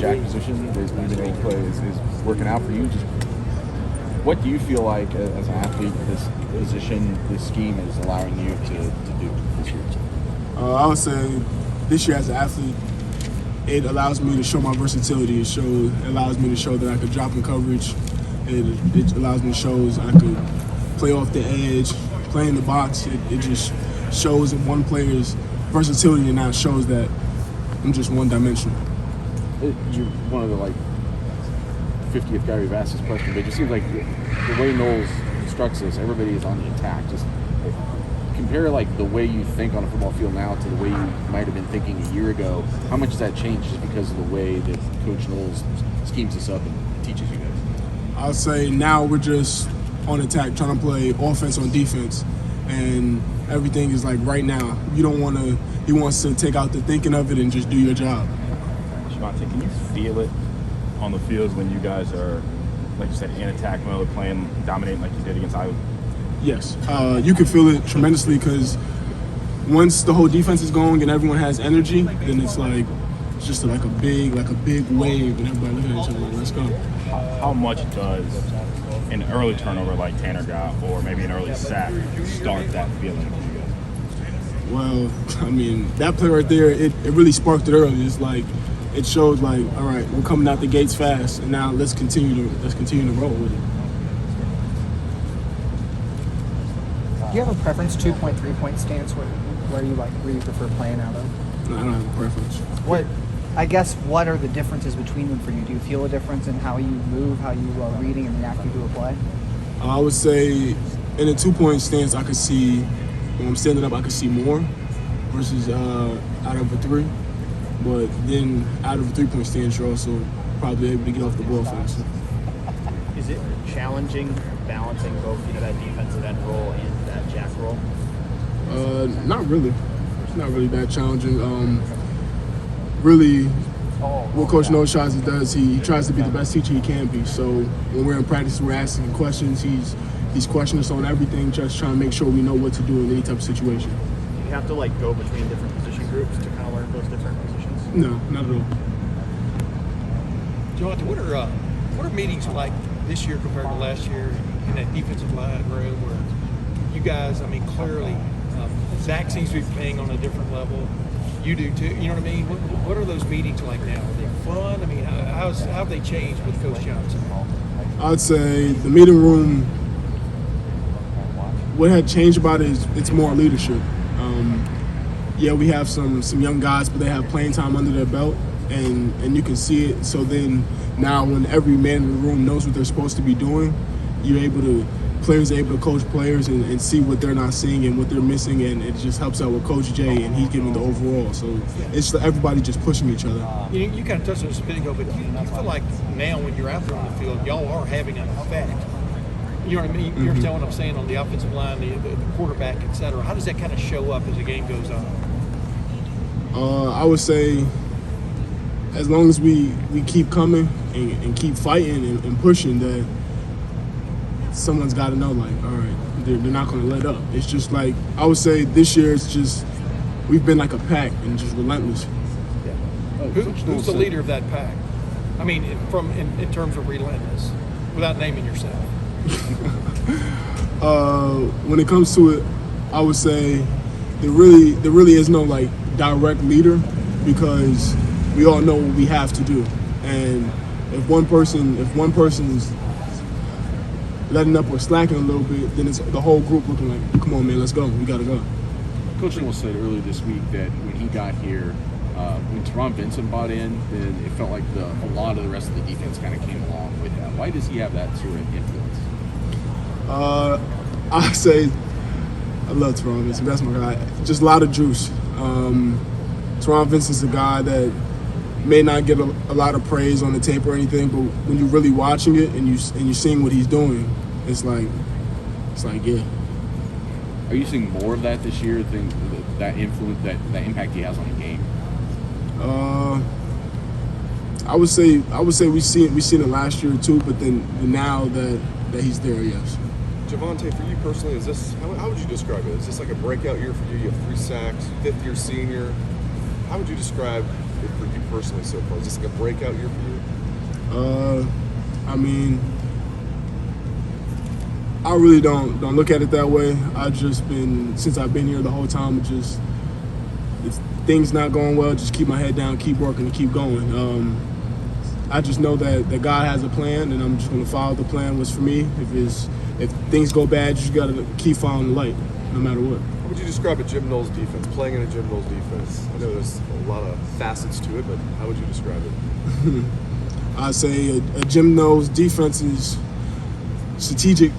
jack position is we've been able to play is working out for you. Just what do you feel like as an athlete this position, this scheme is allowing you to do this year? I would say this year as an athlete, it allows me to show my versatility. It allows me to show that I could drop in coverage. It allows me to show I could play off the edge, play in the box. It just shows one player's versatility and now shows that I'm just one-dimensional. You're one of the 50th guy we've asked this question, but it just seems like the way Knowles instructs us, everybody is on the attack. Just compare the way you think on a football field now to the way you might have been thinking a year ago. How much has that changed just because of the way that Coach Knowles schemes us up and teaches you guys? I'll say now we're just on attack, trying to play offense on defense, and everything is right now. He wants to take out the thinking of it and just do your job. Javontae, can you feel it on the field when you guys are, like you said, in attack mode, playing, dominating like you did against Iowa? Yes, you can feel it tremendously because once the whole defense is going and everyone has energy, then it's just like a big wave and everybody looking at each other let's go. How much does an early turnover like Tanner got, or maybe an early sack, start that feeling for you guys? Well, I mean, that play right there, it really sparked it early. It's it showed all right, we're coming out the gates fast, and now let's continue to roll with it. Do you have a preference, 2-point, 3-point stance, where you prefer playing out of? No, I don't have a preference. What are the differences between them for you? Do you feel a difference in how you move, how you are reading and reacting to a play? I would say in a 2-point stance, I could see, when I'm standing up, I could see more versus out of a 3. But then out of a 3-point stance, you're also probably able to get off the ball faster. Is it challenging balancing both that defensive end role and that jack role? Not really. It's not really that challenging. Really, what Coach Knowles tries to do is he tries to be the best teacher he can be. So when we're in practice, we're asking questions. He's questioning us on everything, just trying to make sure we know what to do in any type of situation. Do you have to go between different position groups to kind of learn those different positions? No, not at all. Javontae, what are meetings like this year compared to last year in that defensive line room where you guys, clearly, Zach seems to be playing on a different level. You do too. You know what I mean? What are those meetings like now? Are they fun? How have they changed with Coach Johnson? I'd say the meeting room, what had changed about it is it's more leadership. Yeah, we have some young guys, but they have playing time under their belt, and you can see it. So then now when every man in the room knows what they're supposed to be doing, players are able to coach players and see what they're not seeing and what they're missing, and it just helps out with Coach Jay, and he's giving the overall. So it's everybody just pushing each other. You kind of touched on this a bit ago, but you feel like now when you're out there on the field, y'all are having an effect. You know what I mean? You understand what I'm saying on the offensive line, the quarterback, et cetera. How does that kind of show up as the game goes on? I would say as long as we keep coming and keep fighting and pushing, that someone's got to know, all right, they're not going to let up. It's just I would say this year it's just we've been like a pack and just relentless. Yeah. Who's the leader of that pack? In terms of relentless, without naming yourself. When it comes to it, I would say there really is no direct leader, because we all know what we have to do, and if one person's letting up or slacking a little bit, then it's the whole group looking like, come on, man, let's go. We got to go. Coach Knowles said earlier this week that when he got here, when Teron Vincent bought in, then it felt like a lot of the rest of the defense kind of came along with that. Why does he have that sort of influence? I say I love Teron Vincent. That's my guy. Just a lot of juice. Teron Vincent's a guy that may not get a lot of praise on the tape or anything, but when you're really watching it and you're seeing what he's doing, it's like yeah. Are you seeing more of that this year? That influence, that impact he has on the game? I would say we've seen it last year too, but then now that he's there, yes. Javontae, for you personally, is this how would you describe it? Is this like a breakout year for you? You have 3 sacks, 5th-year senior. How would you describe for you personally so far? Is this like a breakout year for you? I mean, I really don't look at it that way. I've just been, since I've been here the whole time, if things not going well, just keep my head down, keep working, and keep going. I just know that God has a plan, and I'm just going to follow the plan. What's for me. If things go bad, you just got to keep following the light, no matter what. How would you describe a Jim Knowles defense, playing in a Jim Knowles defense? I know there's a lot of facets to it, but how would you describe it? I'd say a Jim Knowles defense is strategic,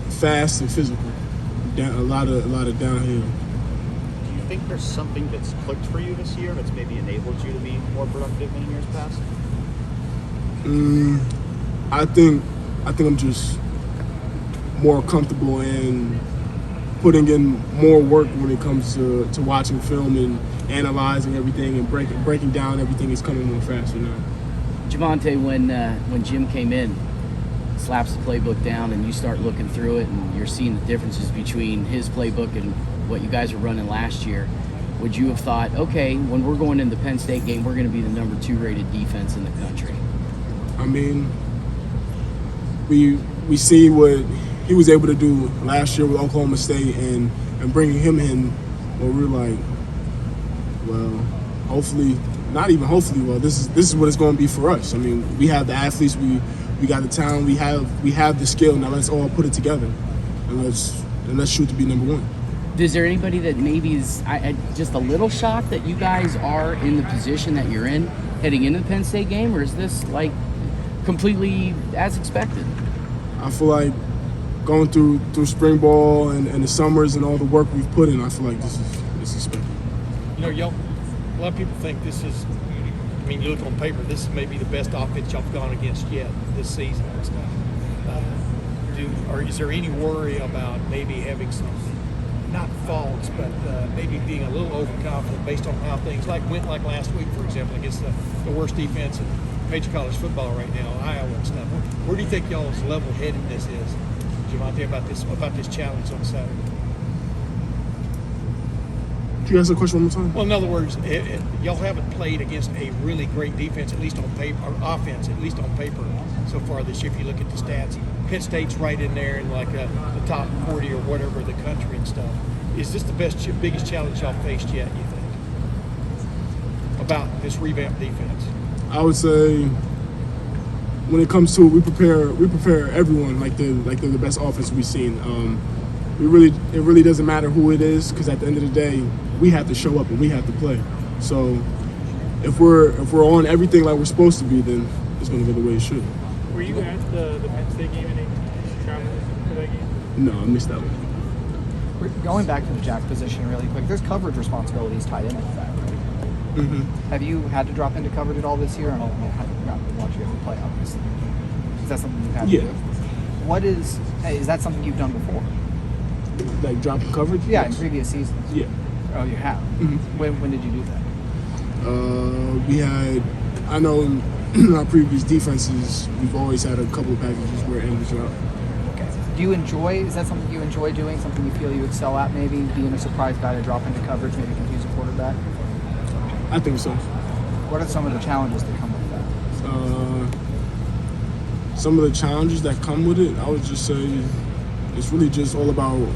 fast, and physical. A lot of downhill. Do you think there's something that's clicked for you this year that's maybe enabled you to be more productive than in years past? I think I'm just more comfortable in putting in more work when it comes to watching film and analyzing everything and breaking down everything is coming more faster now. Javontae, when Jim came in, slaps the playbook down, and you start looking through it, and you're seeing the differences between his playbook and what you guys were running last year, would you have thought, okay, when we're going in the Penn State game, we're going to be the number 2 rated defense in the country? I mean, we see what he was able to do last year with Oklahoma State and bringing him in, where we're like, well, hopefully, not even hopefully, well, this is what it's going to be for us. I mean, we have the athletes, we got the talent, we have the skill. Now let's all put it together and let's shoot to be number 1. Is there anybody that maybe is just a little shocked that you guys are in the position that you're in heading into the Penn State game, or is this like completely as expected? I feel like going through spring ball and the summers and all the work we've put in, I feel like this is expected. You know, y'all, a lot of people think this is, I mean, you look on paper, this is maybe the best offense y'all have gone against yet this season and stuff. Or is there any worry about maybe having some, not faults, but maybe being a little overconfident based on how things went like last week, for example, against the worst defense in major college football right now, Iowa and stuff. Where do you think y'all's level-headedness is, Javontae, about this challenge on Saturday? Can you ask the question one more time? Well, in other words, y'all haven't played against a really great defense, at least on paper, or offense, at least on paper, so far this year. If you look at the stats, Penn State's right in there in like the top 40 or whatever of the country and stuff. Is this the biggest challenge y'all faced yet, you think, about this revamped defense? I would say when it comes to it, we prepare everyone like they're the best offense we've seen. It really doesn't matter who it is, because at the end of the day, we have to show up and we have to play. So if we're on everything like we're supposed to be, then it's going to go the way it should. Were you at the Penn State game and travel for that game? No, I missed that one. Going back to the jack position really quick, there's coverage responsibilities tied in with that, right? Mm-hmm. Have you had to drop into coverage at all this year? I don't know how you got to watch you have to play, obviously. Is that something you've had to do? What is that something you've done before? Like dropping coverage? Yeah, Yes. in previous seasons. Yeah. Oh, you have? Mm-hmm. When did you do that? I know in our previous defenses, we've always had a couple of packages where Amos drop. Okay. Is that something you enjoy doing, something you feel you excel at, maybe being a surprise guy to drop into coverage, maybe confuse a quarterback? I think so. What are some of the challenges that come with that? Some of the challenges that come with it, I would just say it's really just all about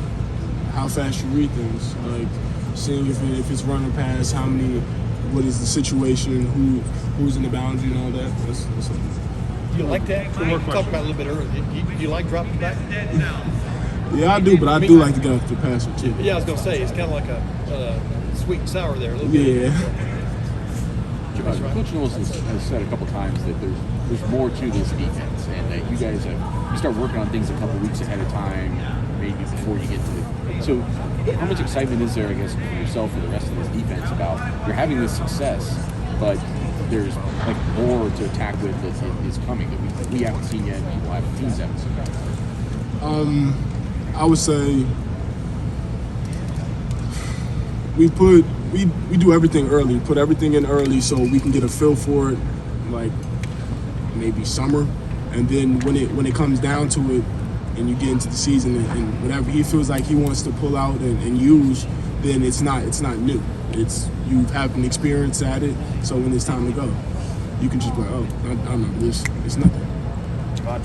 how fast you read things. Like seeing if it's run or pass, what is the situation, who's in the boundary and all that. That's all. Do you like that? We talked about it a little bit earlier. Do you like dropping back? Yeah, I do, but I do like to get off the passer too. Yeah, I was going to say, it's kind of like a sweet and sour there a little bit. Yeah. Coach Knowles has said a couple times that there's more to this defense, and that you guys you start working on things a couple weeks ahead of time, maybe before you get to it. So, how much excitement is there, I guess, for yourself or the rest of this defense about you're having this success, but there's like more to attack with that is coming that we haven't seen yet, and people haven't, teams haven't seen yet? I would say we do everything early, put everything in early so we can get a feel for it, like maybe summer, and then when it comes down to it, and you get into the season and whatever he feels like he wants to pull out and use, then it's not new. It's you have an experience at it. So when it's time to go, you can just be like, oh, I don't know, it's nothing.